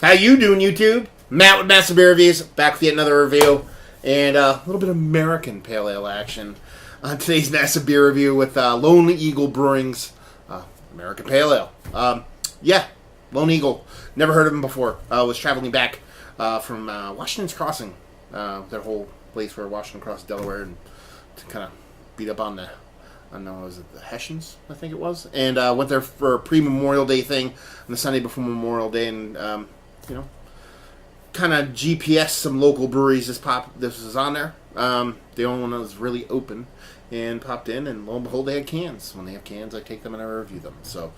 How you doing, YouTube? Matt with Massive Beer Reviews, back with yet another review, and a little bit of American Pale Ale action on today's Massive Beer Review with Lone Eagle Brewing's American Pale Ale. Lone Eagle. Never heard of him before. Was traveling back from Washington's Crossing, their whole place where Washington crossed Delaware, and to kind of beat up on the Hessians, I think it was, and went there for a pre-Memorial Day thing on the Sunday before Memorial Day, and kind of GPS some local breweries. This was on there. The only one that was really open, and popped in, and lo and behold, they had cans. When they have cans, I take them and I review them. So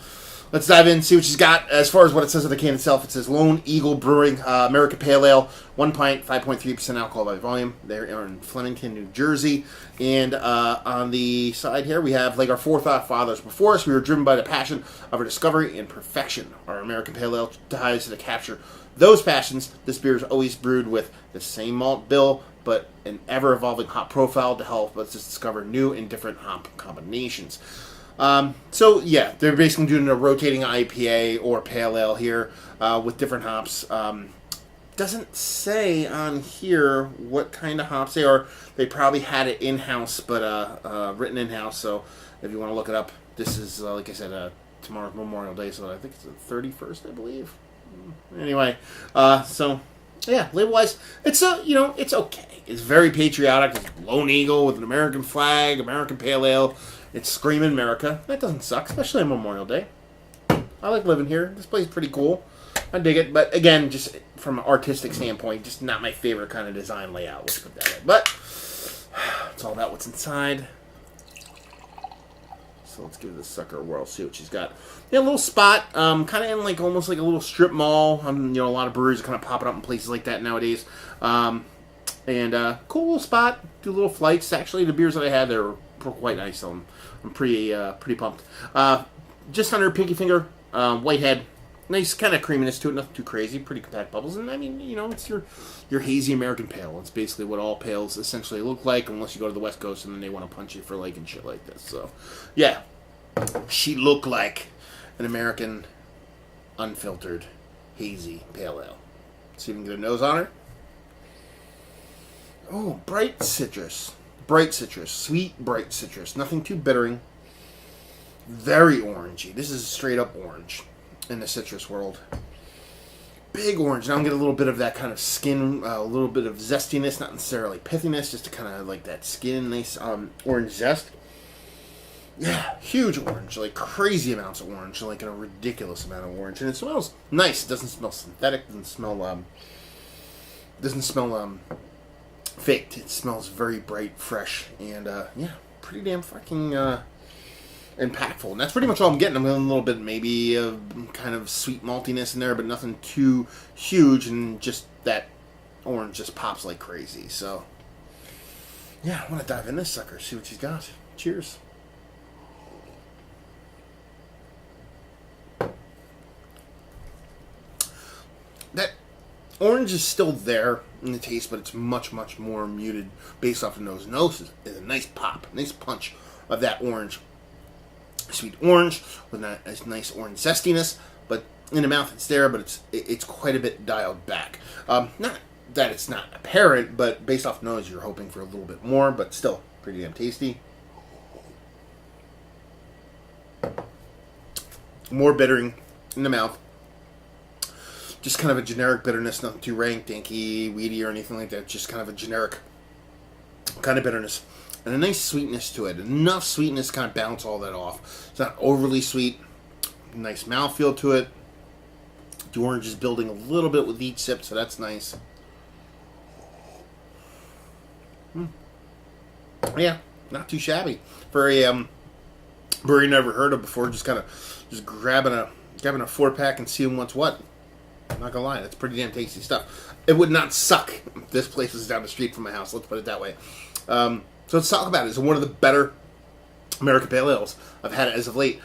let's dive in and see what she's got. As far as what it says on the can itself, it says Lone Eagle Brewing American Pale Ale, 1 pint, 5.3% alcohol by volume. They're in Flemington, New Jersey. And on the side here, we have, like our forefathers before us, we were driven by the passion of our discovery and perfection. Our American Pale Ale ties to capture those passions. This beer is always brewed with the same malt bill, but an ever-evolving hop profile to help us discover new and different hop combinations. They're basically doing a rotating IPA or pale ale here with different hops. Doesn't say on here what kind of hops they are. They probably had it in-house, but written in-house. So if you want to look it up, this is, like I said, tomorrow's Memorial Day, so I think it's the 31st, I believe. Anyway, label-wise, it's okay. It's very patriotic. It's Lone Eagle with an American flag, American Pale Ale. It's screaming America. That doesn't suck, especially on Memorial Day. I like living here. This place is pretty cool. I dig it, but again, just from an artistic standpoint, just not my favorite kind of design layout. Let's put that way. But it's all about what's inside. So let's give this sucker a whirl. See what she's got. A little spot, kind of in like almost like a little strip mall. A lot of breweries are kind of popping up in places like that nowadays. Cool little spot. Do little flights. Actually, the beers that I had there were quite nice. So I'm pretty pumped. Just under pinky finger, Whitehead. Nice kind of creaminess to it, nothing too crazy, pretty compact bubbles, and I mean, it's your hazy American pale. It's basically what all pales essentially look like, unless you go to the West Coast and then they want to punch you for liking shit like this. So, yeah, she looked like an American unfiltered hazy pale ale. See if we can get a nose on her. Oh, bright citrus, sweet bright citrus, nothing too bittering. Very orangey. This is straight up orange. In the citrus world. Big orange. Now I'm getting a little bit of that kind of skin, a little bit of zestiness, not necessarily pithiness, just to kind of like that skin, nice orange zest. Yeah, huge orange, like crazy amounts of orange, like a ridiculous amount of orange. And it smells nice. It doesn't smell synthetic, doesn't smell faked. It smells very bright, fresh, and pretty damn fucking impactful, and that's pretty much all I'm getting. I'm getting a little bit, maybe kind of sweet maltiness in there, but nothing too huge, and just that orange just pops like crazy. So, yeah, I want to dive in this sucker, see what she's got. Cheers. That orange is still there in the taste, but it's much, much more muted based off the nose. Nose is a nice pop, nice punch of that orange. Sweet orange with a nice orange zestiness, but in the mouth it's there, but it's quite a bit dialed back. Not that it's not apparent, but based off nose, you're hoping for a little bit more, but still pretty damn tasty. More bittering in the mouth. Just kind of a generic bitterness, nothing too rank, danky, weedy, or anything like that. Just kind of a generic kind of bitterness. And a nice sweetness to it. Enough sweetness to kind of bounce all that off. It's not overly sweet. Nice mouthfeel to it. The orange is building a little bit with each sip, so that's nice. Yeah, not too shabby. For a brewery never heard of before, just grabbing a 4-pack and seeing what's what. I'm not gonna lie, that's pretty damn tasty stuff. It would not suck if this place was down the street from my house, let's put it that way. So let's talk about it. It's one of the better American Pale Ales I've had as of late.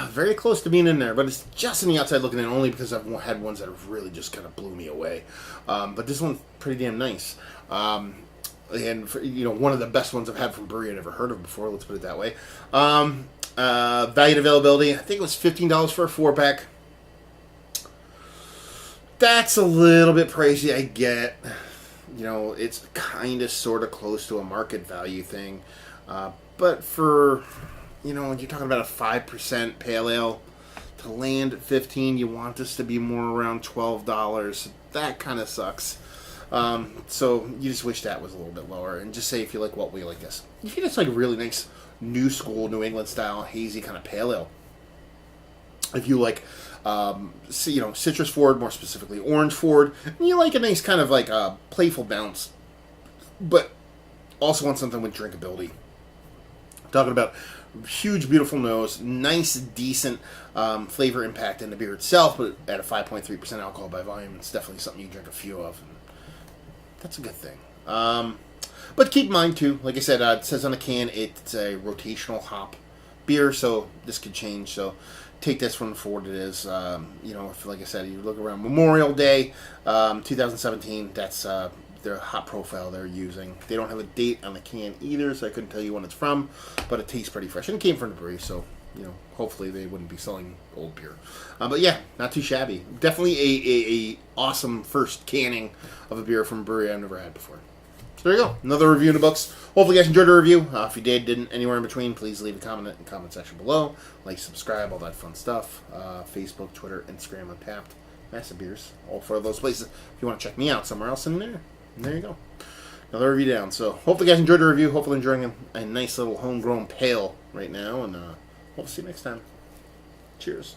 Very close to being in there, but it's just on the outside looking in, only because I've had ones that have really just kind of blew me away. But this one's pretty damn nice. And for, one of the best ones I've had from brewery I'd ever heard of before, let's put it that way. Value and availability, I think it was $15 for a 4-pack. That's a little bit pricey, I get. You know, it's kind of sort of close to a market value thing. But for, you know, when you're talking about a 5% pale ale, to land at 15, you want this to be more around $12. That kind of sucks. So you just wish that was a little bit lower. And just say if you like what we like this. If you just like really nice new school New England style hazy kind of pale ale. If you like, you know, citrus forward, more specifically orange forward, and you like a nice kind of like playful bounce, but also want something with drinkability. Talking about huge, beautiful nose, nice, decent flavor impact in the beer itself, but at a 5.3% alcohol by volume, it's definitely something you drink a few of, and that's a good thing. But keep in mind, too, like I said, it says on the can it's a rotational hop beer, so this could change, so take this one for what it is. You know, if, like I said, you look around Memorial Day, 2017, that's their hop profile they're using. They don't have a date on the can either, so I couldn't tell you when it's from, but it tastes pretty fresh. And it came from the brewery, so, you know, hopefully they wouldn't be selling old beer. But yeah, not too shabby. Definitely a awesome first canning of a beer from a brewery I've never had before. So there you go. Another review in the books. Hopefully you guys enjoyed the review. If you didn't, anywhere in between, please leave a comment in the comment section below. Like, subscribe, all that fun stuff. Facebook, Twitter, Instagram, Untapped, Massive Beers. All four of those places. If you want to check me out somewhere else in there. And there you go. Another review down. So hopefully you guys enjoyed the review. Hopefully enjoying a nice little homegrown pale right now. And we'll see you next time. Cheers.